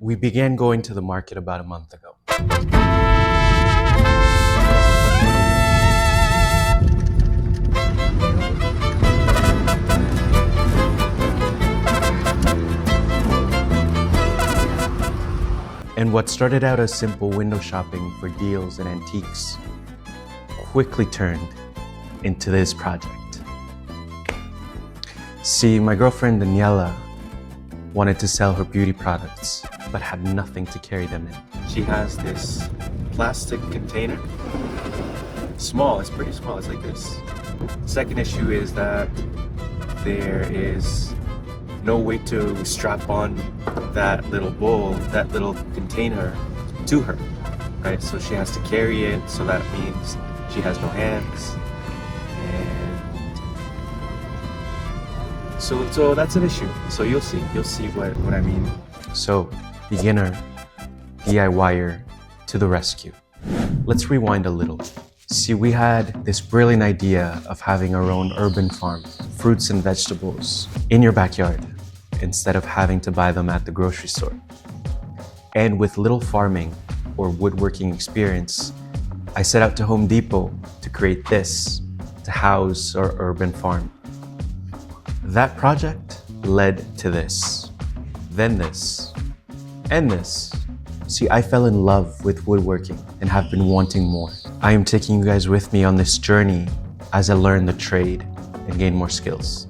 We began going to the market about a month ago. And what started out as simple window shopping for deals and antiques quickly turned into this project. See, my girlfriend Daniela wanted to sell her beauty products, but had nothing to carry them in. She has this plastic container. Small, it's pretty small, it's like this. Second issue is that there is no way to strap on that little bowl, that little container to her, right? So she has to carry it, so that means she has no hands. And so that's an issue. So you'll see what I mean. So beginner, DIYer to the rescue. Let's rewind a little. See, we had this brilliant idea of having our own urban farm, fruits and vegetables in your backyard, instead of having to buy them at the grocery store. And with little farming or woodworking experience, I set out to Home Depot to create this to house our urban farm. That project led to this, then this, and this. See, I fell in love with woodworking and have been wanting more. I am taking you guys with me on this journey as I learn the trade and gain more skills.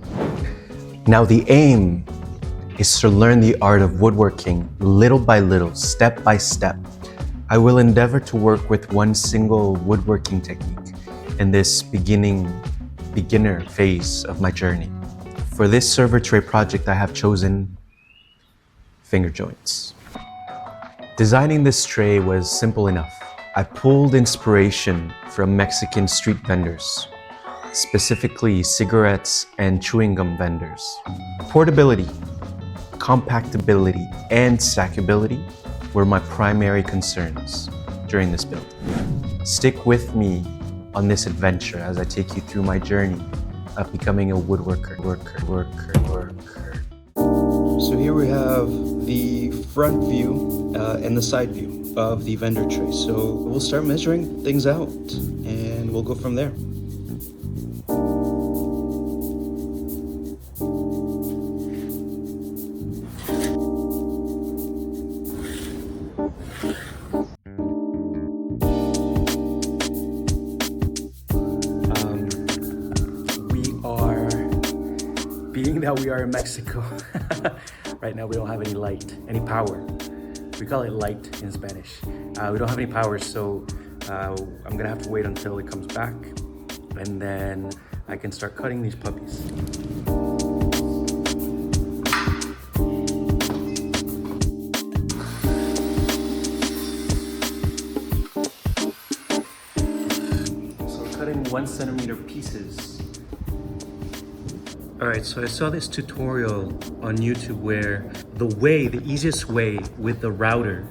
Now, the aim is to learn the art of woodworking little by little, step by step. I will endeavor to work with one single woodworking technique in this beginner phase of my journey. For this server tray project, I have chosen finger joints. Designing this tray was simple enough. I pulled inspiration from Mexican street vendors, specifically cigarettes and chewing gum vendors. Portability, compactability, and stackability were my primary concerns during this build. Stick with me on this adventure as I take you through my journey of becoming a woodworker. So here we have the front view and the side view of the vendor tray. So we'll start measuring things out and we'll go from there. Being that we are in Mexico, right now we don't have any light, any power. We call it light in Spanish. We don't have any power, so I'm gonna have to wait until it comes back, and then I can start cutting these puppies. So cutting 1 centimeter pieces. Alright, so I saw this tutorial on YouTube where the easiest way with the router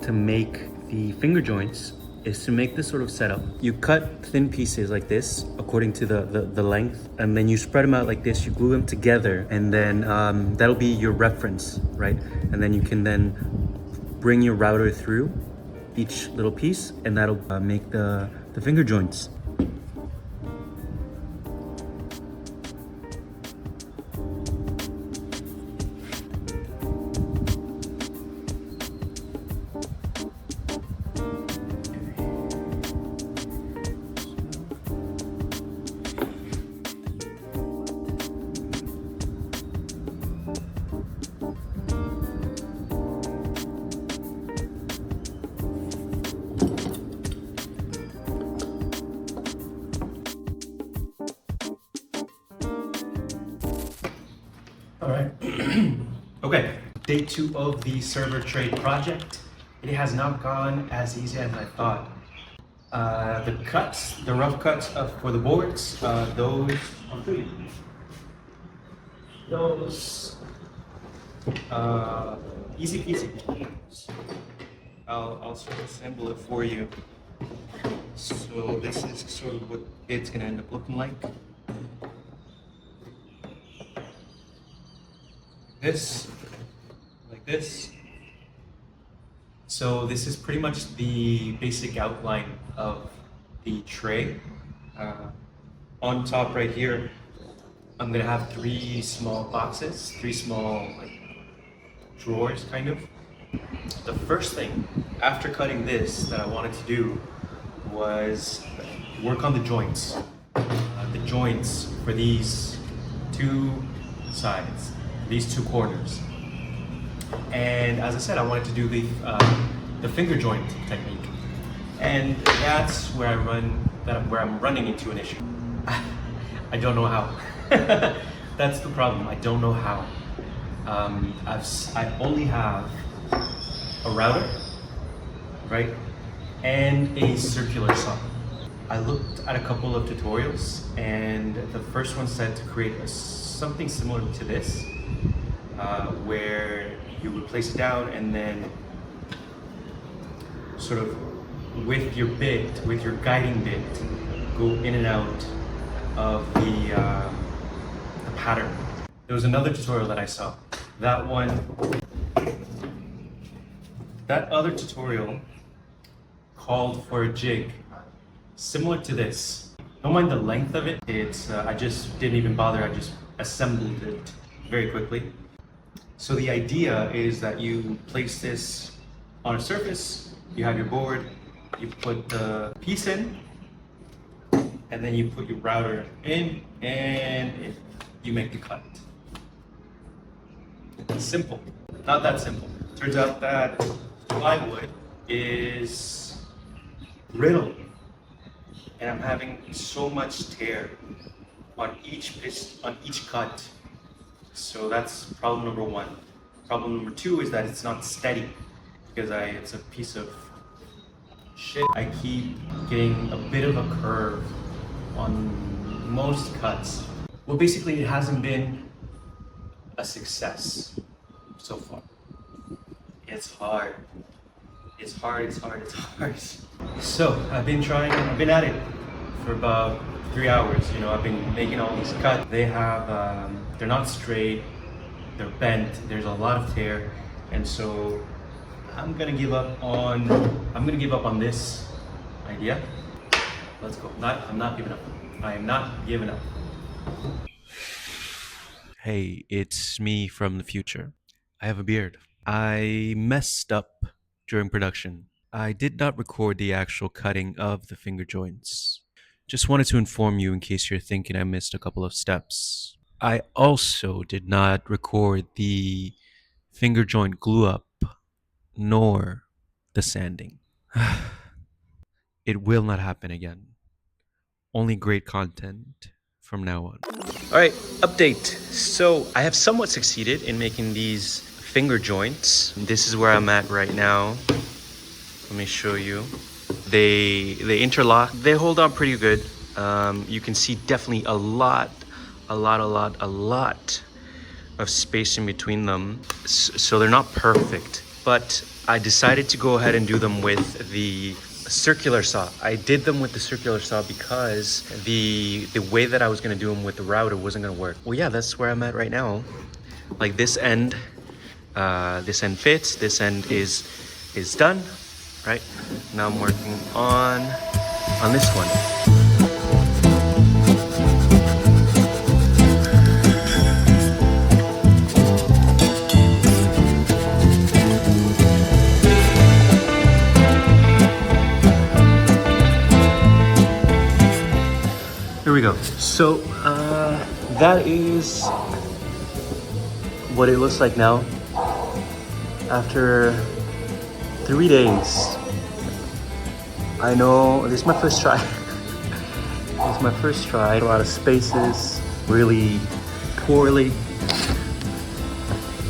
to make the finger joints is to make this sort of setup. You cut thin pieces like this according to the length, and then you spread them out like this, you glue them together, and then that'll be your reference, right? And then you can then bring your router through each little piece, and that'll make the finger joints. All right. Okay, day 2 of the server trade project. It has not gone as easy as I thought. The rough cuts for the boards, those easy peasy. I'll sort of assemble it for you. So this is sort of what it's gonna end up looking like. This, like this, So this is pretty much the basic outline of the tray. On top right here, I'm gonna have three small boxes, three small like drawers kind of. The first thing after cutting this that I wanted to do was work on the joints. The joints for these two sides, these two corners. And as I said, I wanted to do the finger joint technique. And that's where I'm running into an issue. I don't know how. That's the problem. I don't know how. I only have a router, right, and a circular saw. I looked at a couple of tutorials, and the first one said to create something similar to this, where you would place it down and then sort of with your bit, with your guiding bit, go in and out of the pattern. There was another tutorial that I saw. That other tutorial called for a jig similar to this. Don't mind the length of it. I just didn't even bother. I just assembled it very quickly. So the idea is that you place this on a surface, you have your board, you put the piece in, and then you put your router in, and you make the cut. It's simple. Not that simple. Turns out that plywood is brittle, and I'm having so much tear on each cut. So that's problem number one. Problem number two is that it's not steady because it's a piece of shit. I keep getting a bit of a curve on most cuts. Well, basically it hasn't been a success so far. It's hard. It's hard. So I've been at it for about 3 hours. You know, I've been making all these cuts. They're not straight, they're bent, there's a lot of tear, and so I'm gonna give up on this idea. Let's go. I'm not giving up. I am not giving up. Hey, it's me from the future. I have a beard. I messed up during production. I did not record the actual cutting of the finger joints. Just wanted to inform you in case you're thinking I missed a couple of steps. I also did not record the finger joint glue up, nor the sanding. It will not happen again. Only great content from now on. All right, update. So I have somewhat succeeded in making these finger joints. This is where I'm at right now. Let me show you. They interlock. They hold on pretty good. You can see definitely a lot of space in between them. So they're not perfect, but I decided to go ahead and do them with the circular saw. I did them with the circular saw because the way that I was gonna do them with the router wasn't gonna work. Well, yeah, that's where I'm at right now. Like this end fits, this end is done, right? Now I'm working on this one. Here we go. So that is what it looks like now after 3 days. I know this is my first try. A lot of spaces, really poorly.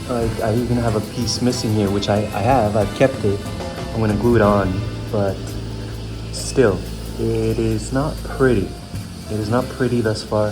I even have a piece missing here, which I've kept it. I'm gonna glue it on, but still, it is not pretty. It is not pretty thus far.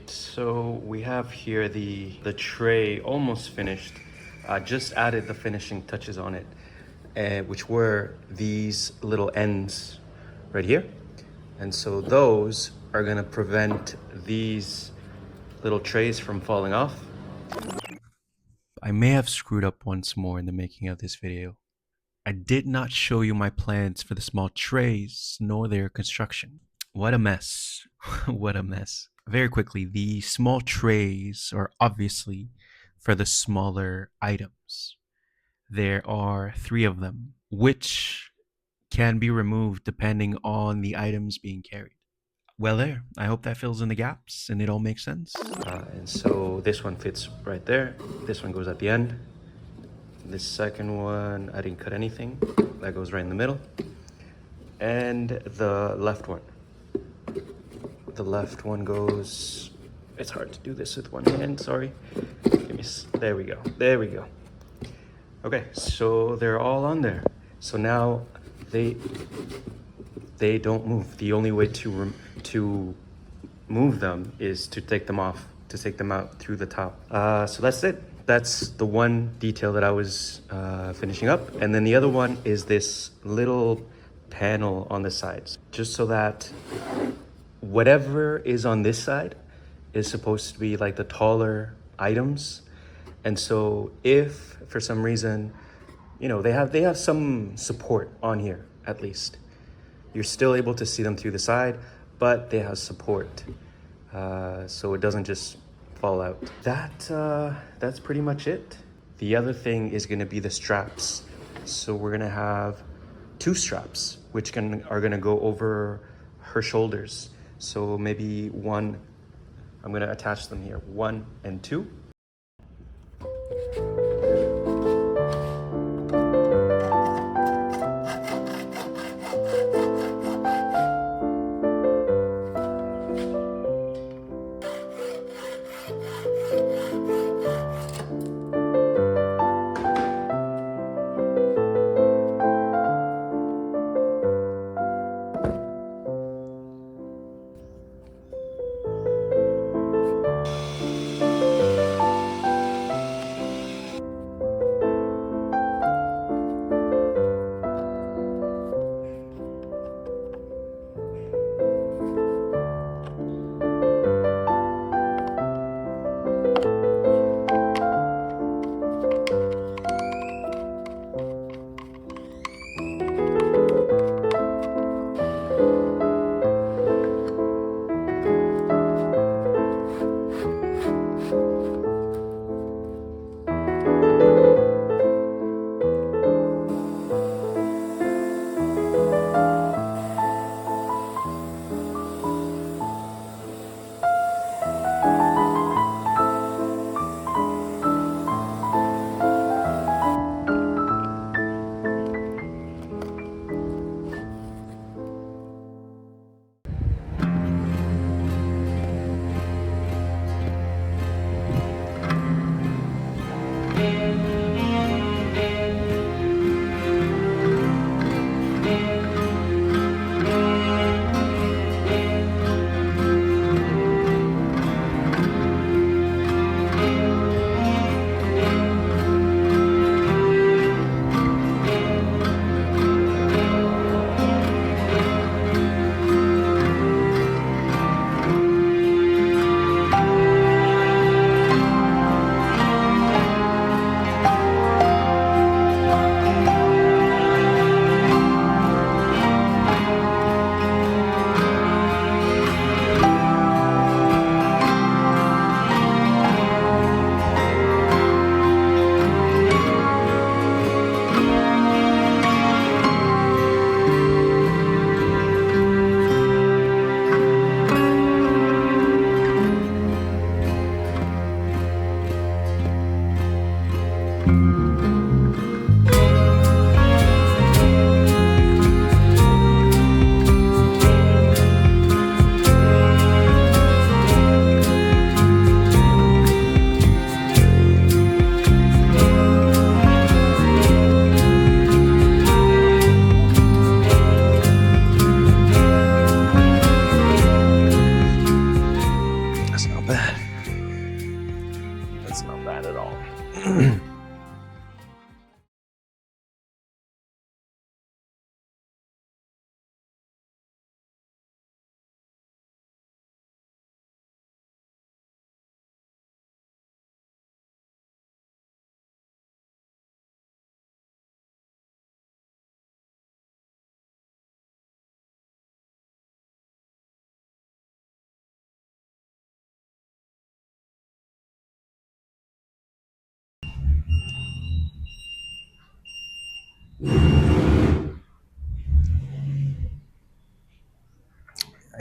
So we have here the tray almost finished. Just added the finishing touches on it, which were these little ends right here. And so those are gonna prevent these little trays from falling off. I may have screwed up once more in the making of this video. I did not show you my plans for the small trays nor their construction. What a mess. What a mess. Very quickly, the small trays are obviously for the smaller items. There are 3 of them, which can be removed depending on the items being carried. Well, there. I hope that fills in the gaps and it all makes sense. And so this one fits right there. This one goes at the end. This second one, I didn't cut anything. That goes right in the middle. And the left one. The left one goes, it's hard to do this with one hand, sorry. There we go, there we go. Okay, so they're all on there. So now they don't move. The only way to move them is to take them off, to take them out through the top. So that's it. That's the one detail that I was finishing up. And then the other one is this little panel on the sides, just so that whatever is on this side is supposed to be like the taller items. And so if for some reason, you know, they have some support on here, at least. You're still able to see them through the side, but they have support. So it doesn't just fall out. That's pretty much it. The other thing is gonna be the straps. So we're gonna have 2 straps, which are gonna go over her shoulders. So maybe one, I'm gonna attach them here, 1 and 2.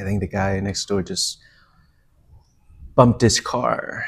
I think the guy next door just bumped his car.